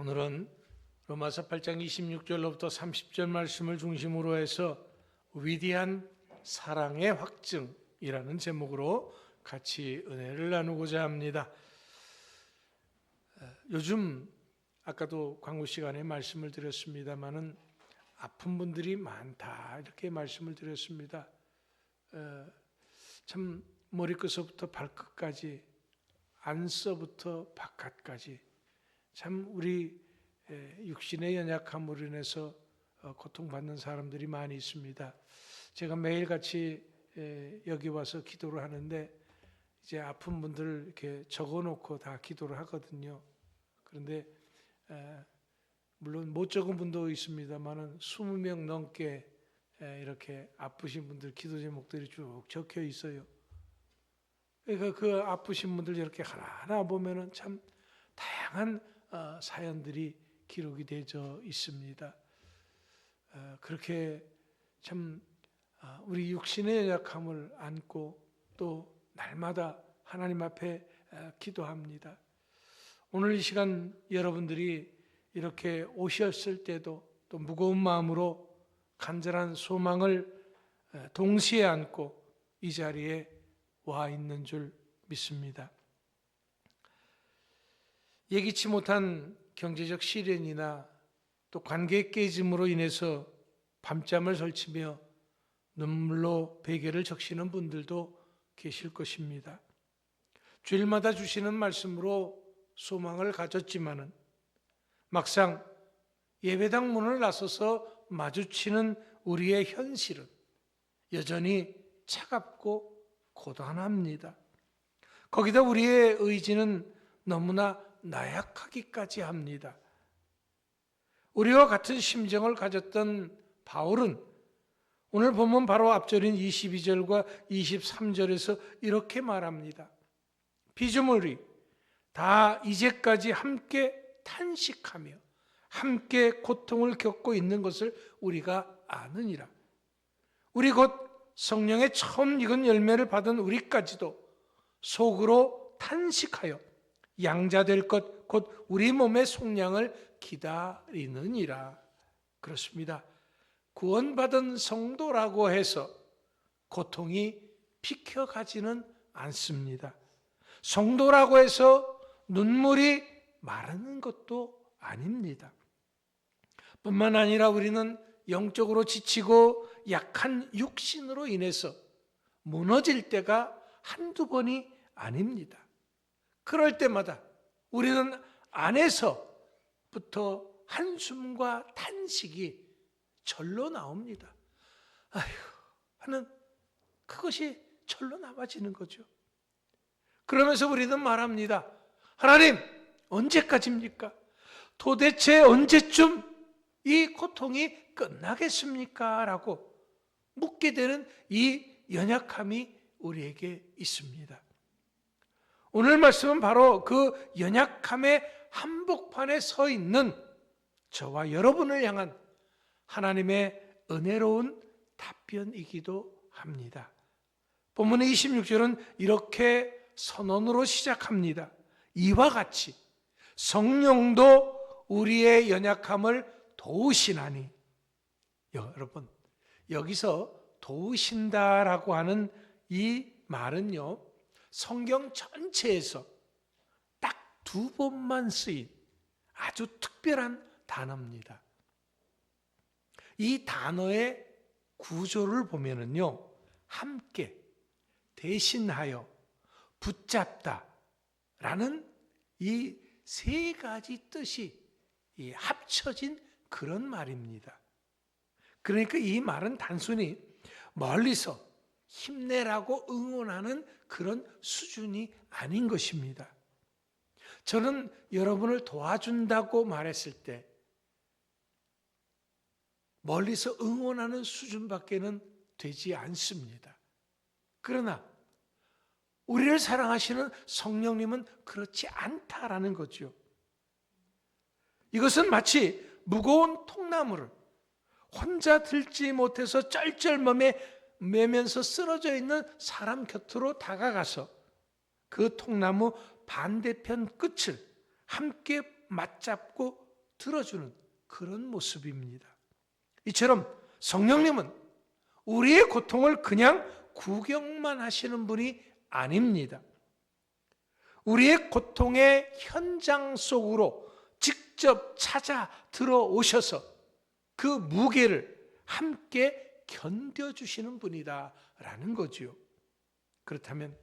오늘은 로마서 8장 26절로부터 30절 말씀을 중심으로 해서 위대한 사랑의 확증이라는 제목으로 같이 은혜를 나누고자 합니다. 요즘 아까도 광고 시간에 말씀을 드렸습니다마는 아픈 분들이 많다 이렇게 말씀을 드렸습니다. 참 머리끝부터 발끝까지 안서부터 바깥까지 참 우리 육신의 연약함으로 인해서 고통받는 사람들이 많이 있습니다. 제가 매일같이 여기 와서 기도를 하는데 이제 아픈 분들을 이렇게 적어놓고 다 기도를 하거든요. 그런데 물론 못 적은 분도 있습니다만은 20명 넘게 이렇게 아프신 분들 기도 제목들이 쭉 적혀 있어요. 그러니까 그 아프신 분들 이렇게 하나하나 보면은 참 다양한 사연들이 기록이 되어 있습니다. 그렇게 참 우리 육신의 연약함을 안고 또 날마다 하나님 앞에 기도합니다. 오늘 이 시간 여러분들이 이렇게 오셨을 때도 또 무거운 마음으로 간절한 소망을 동시에 안고 이 자리에 와 있는 줄 믿습니다. 예기치 못한 경제적 시련이나 또 관계 깨짐으로 인해서 밤잠을 설치며 눈물로 베개를 적시는 분들도 계실 것입니다. 주일마다 주시는 말씀으로 소망을 가졌지만은 막상 예배당 문을 나서서 마주치는 우리의 현실은 여전히 차갑고 고단합니다. 거기다 우리의 의지는 너무나 나약하기까지 합니다. 우리와 같은 심정을 가졌던 바울은 오늘 본문 바로 앞절인 22절과 23절에서 이렇게 말합니다. 피조물이 다 이제까지 함께 탄식하며 함께 고통을 겪고 있는 것을 우리가 아느니라. 우리 곧 성령의 처음 익은 열매를 받은 우리까지도 속으로 탄식하여 양자될 것 곧 우리 몸의 속량을 기다리느니라. 그렇습니다. 구원받은 성도라고 해서 고통이 비켜가지는 않습니다. 성도라고 해서 눈물이 마르는 것도 아닙니다. 뿐만 아니라 우리는 영적으로 지치고 약한 육신으로 인해서 무너질 때가 한두 번이 아닙니다. 그럴 때마다 우리는 안에서부터 한숨과 탄식이 절로 나옵니다. 아휴 하는 그것이 절로 나와지는 거죠. 그러면서 우리는 말합니다. 하나님 언제까지입니까? 도대체 언제쯤 이 고통이 끝나겠습니까? 라고 묻게 되는 이 연약함이 우리에게 있습니다. 오늘 말씀은 바로 그 연약함의 한복판에 서 있는 저와 여러분을 향한 하나님의 은혜로운 답변이기도 합니다. 본문의 26절은 이렇게 선언으로 시작합니다. 이와 같이 성령도 우리의 연약함을 도우시나니. 여러분, 여기서 도우신다라고 하는 이 말은요, 성경 전체에서 딱 2번만 쓰인 아주 특별한 단어입니다. 이 단어의 구조를 보면은요, 함께, 대신하여, 붙잡다라는 이 3가지 뜻이 합쳐진 그런 말입니다. 그러니까 이 말은 단순히 멀리서 힘내라고 응원하는 그런 수준이 아닌 것입니다. 저는 여러분을 도와준다고 말했을 때 멀리서 응원하는 수준밖에는 되지 않습니다. 그러나 우리를 사랑하시는 성령님은 그렇지 않다라는 거죠. 이것은 마치 무거운 통나무를 혼자 들지 못해서 쩔쩔매면서 쓰러져 있는 사람 곁으로 다가가서 그 통나무 반대편 끝을 함께 맞잡고 들어주는 그런 모습입니다. 이처럼 성령님은 우리의 고통을 그냥 구경만 하시는 분이 아닙니다. 우리의 고통의 현장 속으로 직접 찾아 들어오셔서 그 무게를 함께 견뎌주시는 분이다라는 거지요. 그렇다면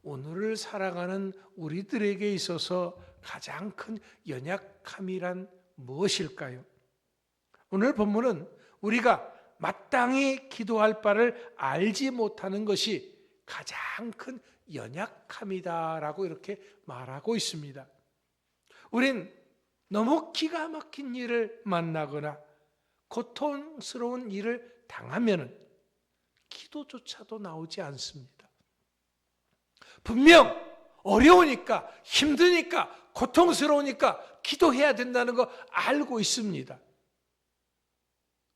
오늘을 살아가는 우리들에게 있어서 가장 큰 연약함이란 무엇일까요? 오늘 본문은 우리가 마땅히 기도할 바를 알지 못하는 것이 가장 큰 연약함이다라고 이렇게 말하고 있습니다. 우린 너무 기가 막힌 일을 만나거나 고통스러운 일을 당하면 기도조차도 나오지 않습니다. 분명 어려우니까, 힘드니까, 고통스러우니까 기도해야 된다는 거 알고 있습니다.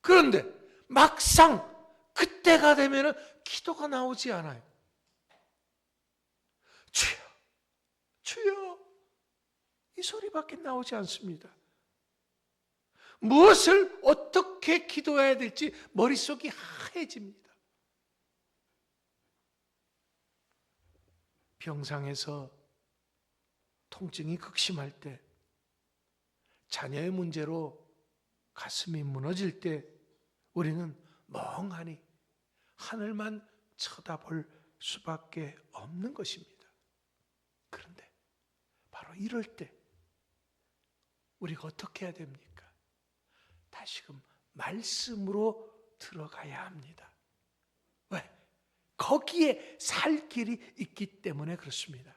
그런데 막상 그때가 되면 기도가 나오지 않아요. 주여, 주여, 이 소리밖에 나오지 않습니다. 무엇을 어떻게 기도해야 될지 머릿속이 하얘집니다. 병상에서 통증이 극심할 때, 자녀의 문제로 가슴이 무너질 때 우리는 멍하니 하늘만 쳐다볼 수밖에 없는 것입니다. 그런데 바로 이럴 때 우리가 어떻게 해야 됩니까? 다시금 말씀으로 들어가야 합니다. 왜? 거기에 살 길이 있기 때문에 그렇습니다.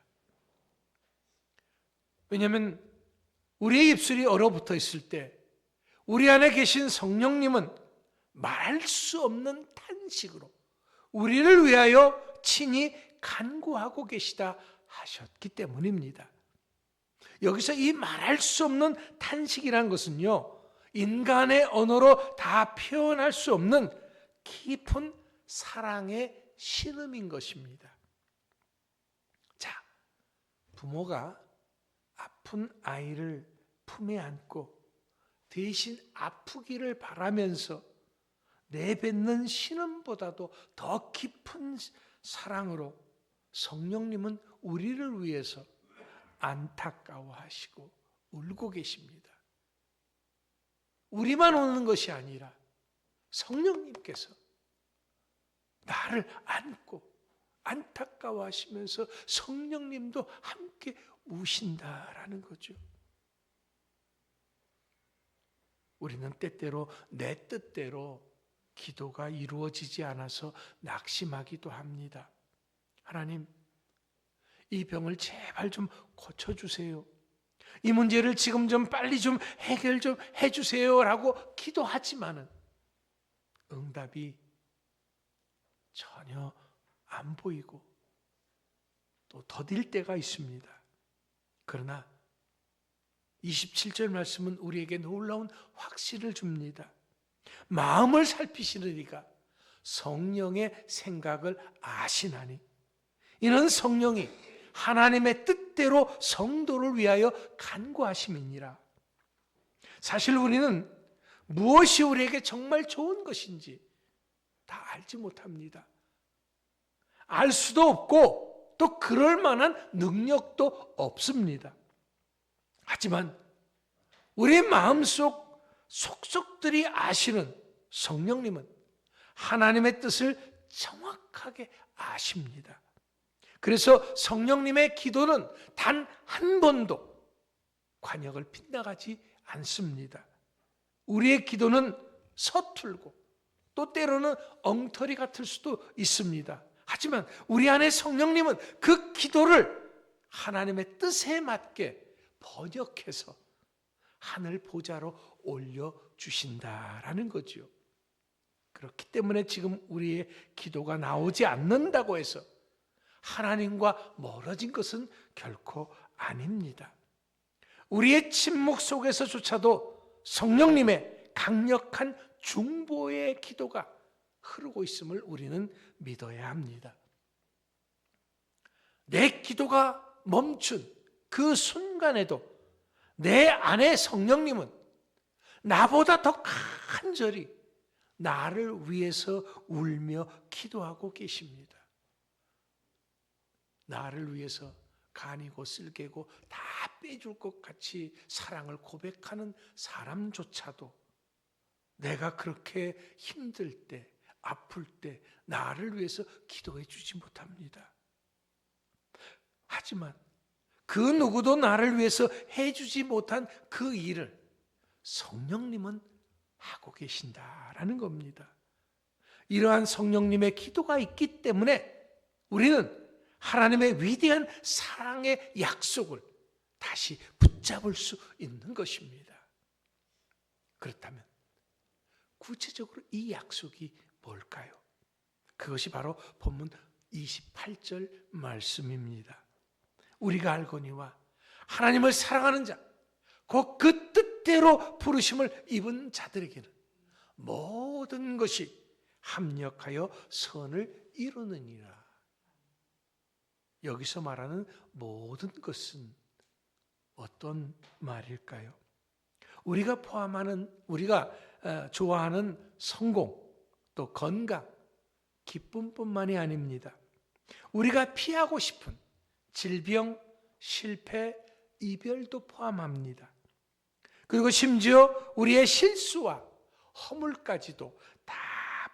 왜냐하면 우리의 입술이 얼어붙어 있을 때 우리 안에 계신 성령님은 말할 수 없는 탄식으로 우리를 위하여 친히 간구하고 계시다 하셨기 때문입니다. 여기서 이 말할 수 없는 탄식이라는 것은요, 인간의 언어로 다 표현할 수 없는 깊은 사랑의 신음인 것입니다. 자, 부모가 아픈 아이를 품에 안고 대신 아프기를 바라면서 내뱉는 신음보다도 더 깊은 사랑으로 성령님은 우리를 위해서 안타까워하시고 울고 계십니다. 우리만 우는 것이 아니라 성령님께서 나를 안고 안타까워하시면서 성령님도 함께 우신다라는 거죠. 우리는 때때로 내 뜻대로 기도가 이루어지지 않아서 낙심하기도 합니다. 하나님, 이 병을 제발 좀 고쳐주세요. 이 문제를 지금 좀 빨리 좀 해결 좀 해주세요라고 기도하지만은 응답이 전혀 안 보이고 또 더딜 때가 있습니다. 그러나 27절 말씀은 우리에게 놀라운 확신을 줍니다. 마음을 살피시는 이가 성령의 생각을 아시나니 이는 성령이 하나님의 뜻대로 성도를 위하여 간구하심이니라. 사실 우리는 무엇이 우리에게 정말 좋은 것인지 다 알지 못합니다. 알 수도 없고 또 그럴 만한 능력도 없습니다. 하지만 우리 마음속 속속들이 아시는 성령님은 하나님의 뜻을 정확하게 아십니다. 그래서 성령님의 기도는 단 한 번도 관역을 빗나가지 않습니다. 우리의 기도는 서툴고 또 때로는 엉터리 같을 수도 있습니다. 하지만 우리 안에 성령님은 그 기도를 하나님의 뜻에 맞게 번역해서 하늘 보좌로 올려주신다라는 거죠. 그렇기 때문에 지금 우리의 기도가 나오지 않는다고 해서 하나님과 멀어진 것은 결코 아닙니다. 우리의 침묵 속에서조차도 성령님의 강력한 중보의 기도가 흐르고 있음을 우리는 믿어야 합니다. 내 기도가 멈춘 그 순간에도 내 안에 성령님은 나보다 더 간절히 나를 위해서 울며 기도하고 계십니다. 나를 위해서 간이고 쓸개고 다 빼줄 것 같이 사랑을 고백하는 사람조차도 내가 그렇게 힘들 때, 아플 때 나를 위해서 기도해 주지 못합니다. 하지만 그 누구도 나를 위해서 해주지 못한 그 일을 성령님은 하고 계신다라는 겁니다. 이러한 성령님의 기도가 있기 때문에 우리는 하나님의 위대한 사랑의 약속을 다시 붙잡을 수 있는 것입니다. 그렇다면 구체적으로 이 약속이 뭘까요? 그것이 바로 본문 28절 말씀입니다. 우리가 알거니와 하나님을 사랑하는 자, 곧 그 뜻대로 부르심을 입은 자들에게는 모든 것이 합력하여 선을 이루느니라. 여기서 말하는 모든 것은 어떤 말일까요? 우리가 좋아하는 성공, 또 건강, 기쁨뿐만이 아닙니다. 우리가 피하고 싶은 질병, 실패, 이별도 포함합니다. 그리고 심지어 우리의 실수와 허물까지도 다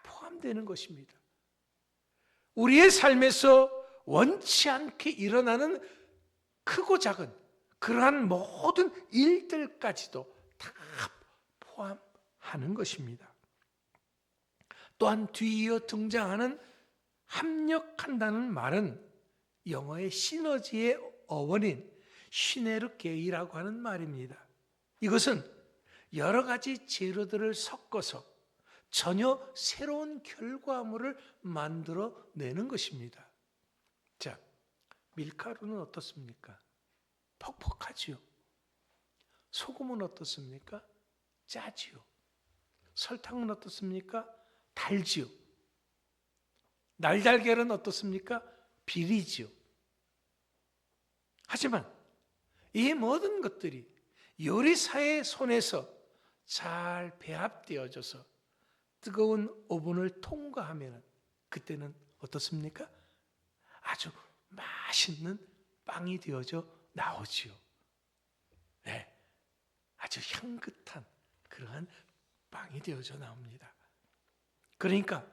포함되는 것입니다. 우리의 삶에서 원치 않게 일어나는 크고 작은 그러한 모든 일들까지도 다 포함하는 것입니다. 또한 뒤이어 등장하는 합력한다는 말은 영어의 시너지의 어원인 시네르게이라고 하는 말입니다. 이것은 여러 가지 재료들을 섞어서 전혀 새로운 결과물을 만들어내는 것입니다. 자, 밀가루는 어떻습니까? 퍽퍽하지요. 소금은 어떻습니까? 짜지요. 설탕은 어떻습니까? 달지요. 날달걀은 어떻습니까? 비리지요. 하지만 이 모든 것들이 요리사의 손에서 잘 배합되어져서 뜨거운 오븐을 통과하면 그때는 어떻습니까? 아주 맛있는 빵이 되어져 나오지요. 네, 아주 향긋한 그러한 빵이 되어져 나옵니다. 그러니까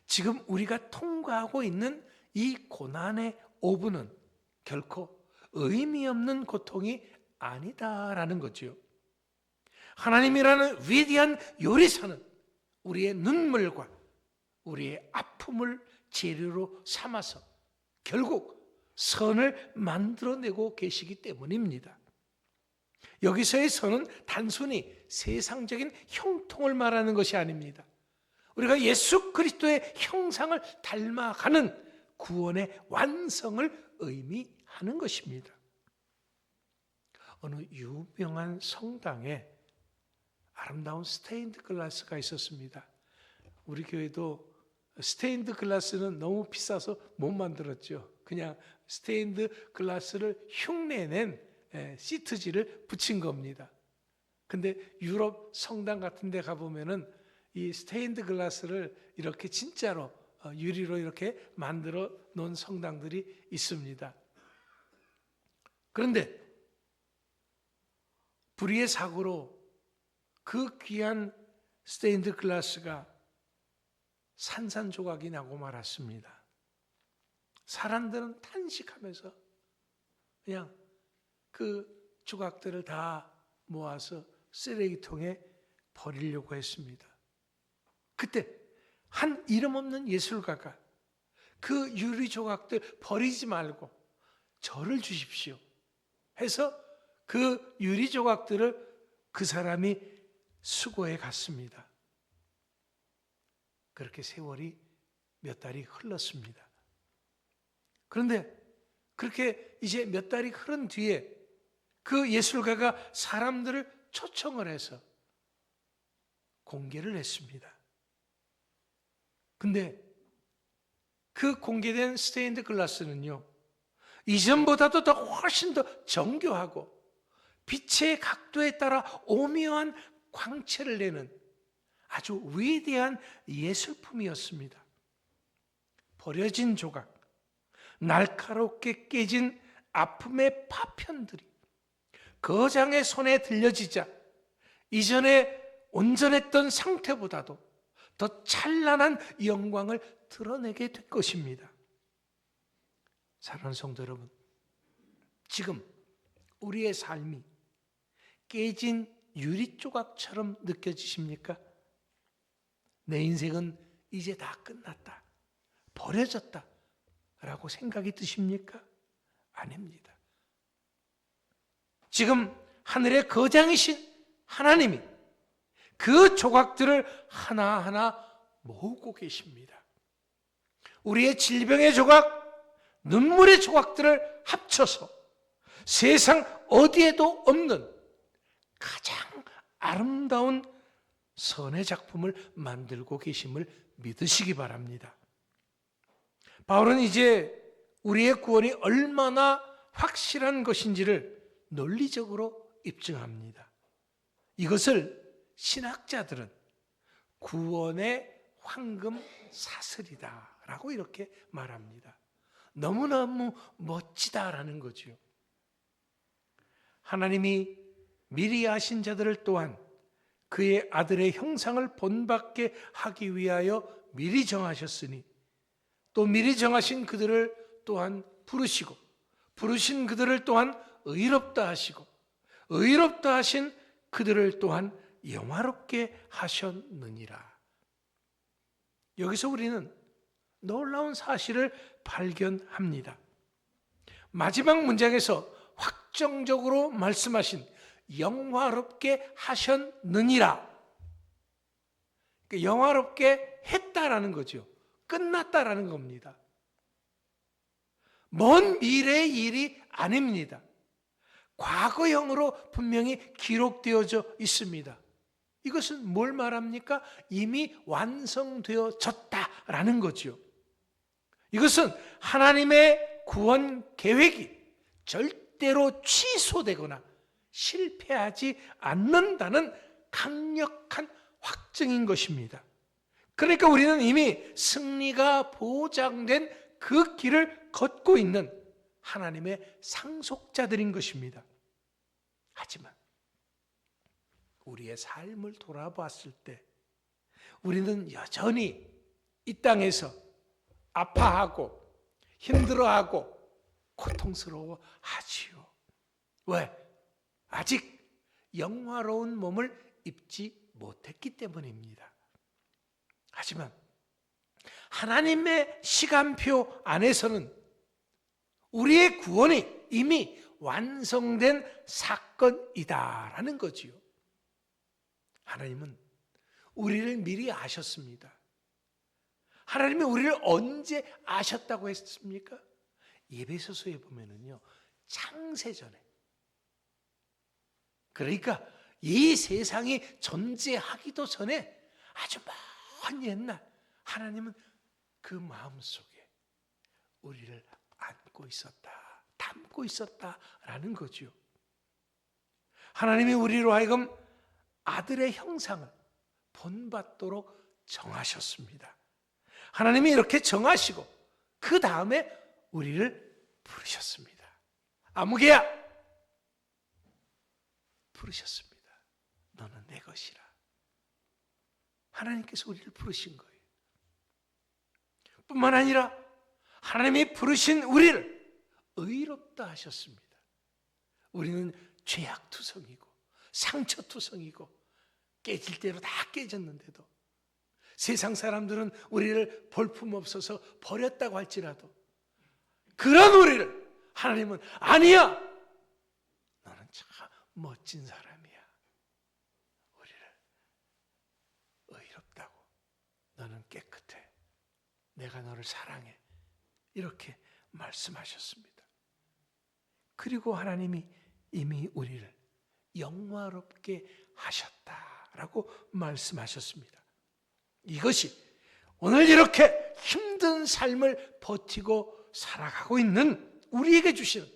지금 우리가 통과하고 있는 이 고난의 오븐은 결코 의미 없는 고통이 아니다라는 거지요. 하나님이라는 위대한 요리사는 우리의 눈물과 우리의 아픔을 재료로 삼아서 결국 선을 만들어내고 계시기 때문입니다. 여기서의 선은 단순히 세상적인 형통을 말하는 것이 아닙니다. 우리가 예수 그리스도의 형상을 닮아가는 구원의 완성을 의미하는 것입니다. 어느 유명한 성당에 아름다운 스테인드 글라스가 있었습니다. 우리 교회도 스테인드 글라스는 너무 비싸서 못 만들었죠. 그냥 스테인드 글라스를 흉내낸 시트지를 붙인 겁니다. 근데 유럽 성당 같은 데 가보면은 이 스테인드 글라스를 이렇게 진짜로 유리로 이렇게 만들어 놓은 성당들이 있습니다. 그런데 불의의 사고로 그 귀한 스테인드 글라스가 산산조각이 나고 말았습니다. 사람들은 탄식하면서 그냥 그 조각들을 다 모아서 쓰레기통에 버리려고 했습니다. 그때 한 이름 없는 예술가가 그 유리 조각들 버리지 말고 저를 주십시오 해서 그 유리 조각들을 그 사람이 수거해 갔습니다. 그렇게 세월이 몇 달이 흘렀습니다. 그런데 그렇게 이제 몇 달이 흐른 뒤에 그 예술가가 사람들을 초청을 해서 공개를 했습니다. 근데 그 공개된 스테인드 글라스는요, 이전보다도 더 훨씬 더 정교하고 빛의 각도에 따라 오묘한 광채를 내는 아주 위대한 예술품이었습니다. 버려진 조각, 날카롭게 깨진 아픔의 파편들이 거장의 손에 들려지자 이전에 온전했던 상태보다도 더 찬란한 영광을 드러내게 될 것입니다. 사랑하는 성도 여러분, 지금 우리의 삶이 깨진 유리 조각처럼 느껴지십니까? 내 인생은 이제 다 끝났다, 버려졌다 라고 생각이 드십니까? 아닙니다. 지금 하늘의 거장이신 하나님이 그 조각들을 하나하나 모으고 계십니다. 우리의 질병의 조각, 눈물의 조각들을 합쳐서 세상 어디에도 없는 가장 아름다운 선의 작품을 만들고 계심을 믿으시기 바랍니다. 바울은 이제 우리의 구원이 얼마나 확실한 것인지를 논리적으로 입증합니다. 이것을 신학자들은 구원의 황금 사슬이다 라고 이렇게 말합니다. 너무너무 멋지다라는 거죠. 하나님이 미리 아신 자들을 또한 그의 아들의 형상을 본받게 하기 위하여 미리 정하셨으니 또 미리 정하신 그들을 또한 부르시고 부르신 그들을 또한 의롭다 하시고 의롭다 하신 그들을 또한 영화롭게 하셨느니라. 여기서 우리는 놀라운 사실을 발견합니다. 마지막 문장에서 확정적으로 말씀하신 영화롭게 하셨느니라. 영화롭게 했다라는 거죠. 끝났다라는 겁니다. 먼 미래의 일이 아닙니다. 과거형으로 분명히 기록되어져 있습니다. 이것은 뭘 말합니까? 이미 완성되어졌다라는 거죠. 이것은 하나님의 구원 계획이 절대로 취소되거나 실패하지 않는다는 강력한 확증인 것입니다. 그러니까 우리는 이미 승리가 보장된 그 길을 걷고 있는 하나님의 상속자들인 것입니다. 하지만 우리의 삶을 돌아봤을 때 우리는 여전히 이 땅에서 아파하고 힘들어하고 고통스러워하지요. 왜? 아직 영화로운 몸을 입지 못했기 때문입니다. 하지만 하나님의 시간표 안에서는 우리의 구원이 이미 완성된 사건이다라는 거지요. 하나님은 우리를 미리 아셨습니다. 하나님이 우리를 언제 아셨다고 했습니까? 에베소서에 보면은요, 창세전에, 그러니까 이 세상이 존재하기도 전에 아주 먼 옛날 하나님은 그 마음속에 우리를 안고 있었다, 담고 있었다라는 거죠. 하나님이 우리로 하여금 아들의 형상을 본받도록 정하셨습니다. 하나님이 이렇게 정하시고 그 다음에 우리를 부르셨습니다. 아무개야, 부르셨습니다. 너는 내 것이라. 하나님께서 우리를 부르신 거예요. 뿐만 아니라 하나님이 부르신 우리를 의롭다 하셨습니다. 우리는 죄악투성이고 상처투성이고 깨질 대로 다 깨졌는데도 세상 사람들은 우리를 볼품없어서 버렸다고 할지라도 그런 우리를 하나님은 아니야, 너는 참 멋진 사람이야, 우리를 의롭다고, 너는 깨끗해, 내가 너를 사랑해, 이렇게 말씀하셨습니다. 그리고 하나님이 이미 우리를 영화롭게 하셨다라고 말씀하셨습니다. 이것이 오늘 이렇게 힘든 삶을 버티고 살아가고 있는 우리에게 주시는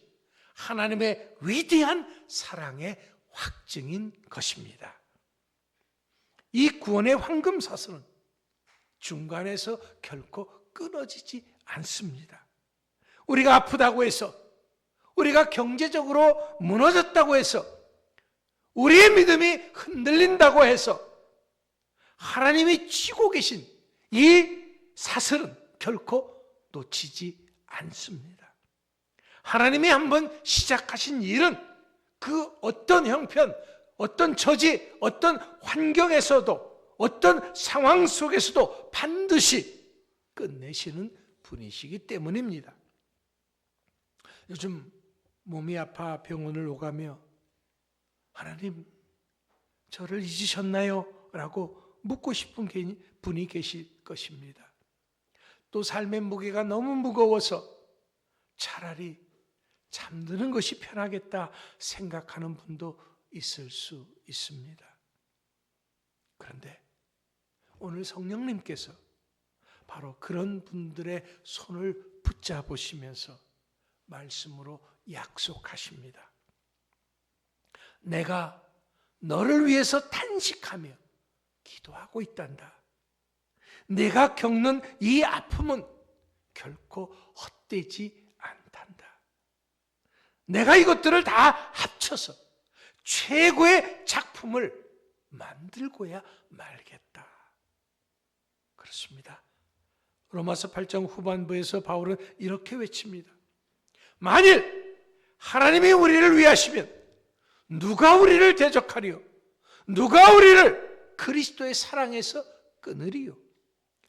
하나님의 위대한 사랑의 확증인 것입니다. 이 구원의 황금사슬은 중간에서 결코 끊어지지 않습니다. 우리가 아프다고 해서, 우리가 경제적으로 무너졌다고 해서, 우리의 믿음이 흔들린다고 해서 하나님이 쥐고 계신 이 사슬은 결코 놓치지 않습니다. 하나님이 한번 시작하신 일은 그 어떤 형편, 어떤 처지, 어떤 환경에서도, 어떤 상황 속에서도 반드시 끝내시는 분이시기 때문입니다. 요즘 몸이 아파 병원을 오가며 하나님, 저를 잊으셨나요? 라고 묻고 싶은 분이 계실 것입니다. 또 삶의 무게가 너무 무거워서 차라리 잠드는 것이 편하겠다 생각하는 분도 있을 수 있습니다. 그런데 오늘 성령님께서 바로 그런 분들의 손을 붙잡으시면서 말씀으로 약속하십니다. 내가 너를 위해서 탄식하며 기도하고 있단다. 내가 겪는 이 아픔은 결코 헛되지 않단다. 내가 이것들을 다 합쳐서 최고의 작품을 만들고야 말겠다. 그렇습니다. 로마서 8장 후반부에서 바울은 이렇게 외칩니다. 만일 하나님이 우리를 위하시면 누가 우리를 대적하리요? 누가 우리를 그리스도의 사랑에서 끊으리요?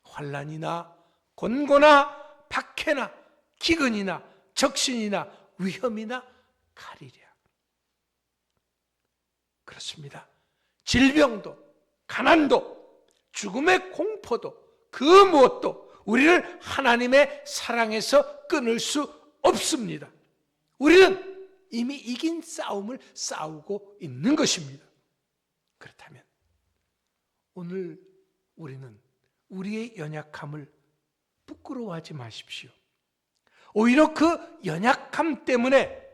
환난이나 곤고나 박해나 기근이나 적신이나 위험이나 칼이랴. 그렇습니다. 질병도 가난도 죽음의 공포도 그 무엇도 우리를 하나님의 사랑에서 끊을 수 없습니다. 우리는 이미 이긴 싸움을 싸우고 있는 것입니다. 그렇다면 오늘 우리는 우리의 연약함을 부끄러워하지 마십시오. 오히려 그 연약함 때문에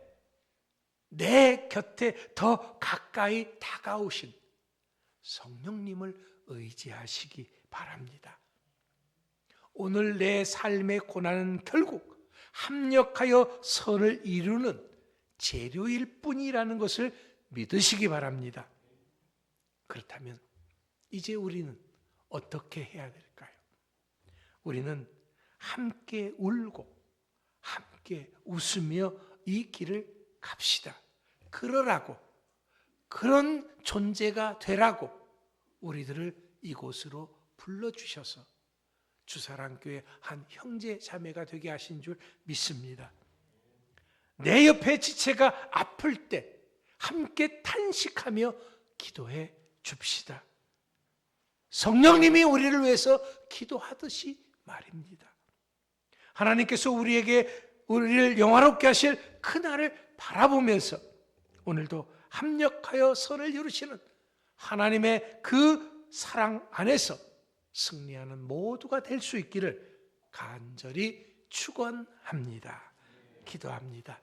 내 곁에 더 가까이 다가오신 성령님을 의지하시기 바랍니다. 오늘 내 삶의 고난은 결국 합력하여 선을 이루는 재료일 뿐이라는 것을 믿으시기 바랍니다. 그렇다면 이제 우리는 어떻게 해야 될까요? 우리는 함께 울고 함께 웃으며 이 길을 갑시다. 그러라고, 그런 존재가 되라고 우리들을 이곳으로 불러주셔서 주사랑교회 한 형제 자매가 되게 하신 줄 믿습니다. 내 옆에 지체가 아플 때 함께 탄식하며 기도해 줍시다. 성령님이 우리를 위해서 기도하듯이 말입니다. 하나님께서 우리를 영화롭게 하실 그날을 바라보면서 오늘도 합력하여 선을 이루시는 하나님의 그 사랑 안에서 승리하는 모두가 될 수 있기를 간절히 축원합니다. 기도합니다.